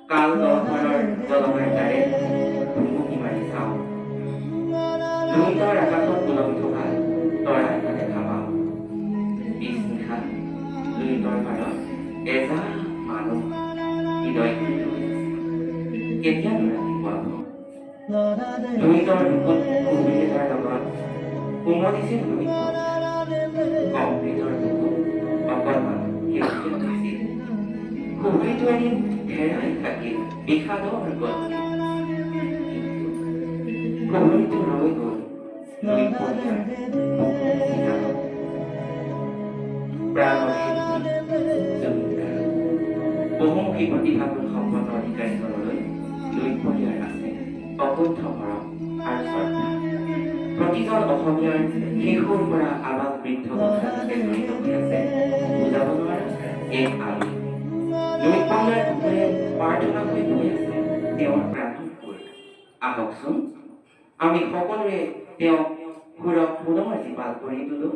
কাল দৰ্শনৰ জলভাণ্ডাৰে ভুমুকি মাৰি চাওঁ লুইতৰ আকাশত ওলমি থকা তৰা এটা দেখা পাওঁ পিছনিশা লুইতৰ পাৰত এজাক মানুহ হৃদয় কৰি ৰৈ আছে কেতিয়ানো ৰাতিপুৱা হ'ব লুইতৰ বুকুত কুঁৱলী এটাৰ লগত কুমলিছিল লুই কংক্ৰিটৰ বুকুত অকণমান সেউজীয়া হৈছিল কুঁৱলীটো এদিন হেৰাই থাকিল বিষাদৰ গধূলি কুঁৱলীটো ৰৈ গ'ল লুই পৰিয়াল প্ৰাণৰ জমিদাৰ বহুমুখী প্ৰতিভাবোৰ সম্পন্ন অধিকাৰীসকললৈ লুই পৰিয়াল আছে অকুণ্ঠ মৰম আৰু শ্ৰদ্ধা প্ৰতিজন অসমীয়াৰ শিশুৰ পৰা আবাল বৃদ্ধ লোকলৈকে জড়িত হৈ আছে বুজাব নোৱাৰা এক আবেগ লুই পৰিয়াল বুকুৰে প্ৰাৰ্থনা কৰি গৈ আছে তেওঁৰ প্ৰাণৰ সুৰ আহকচোন আমি সকলোৱে তেওঁক সুৰক পুনৰ জীপাল কৰি তোলো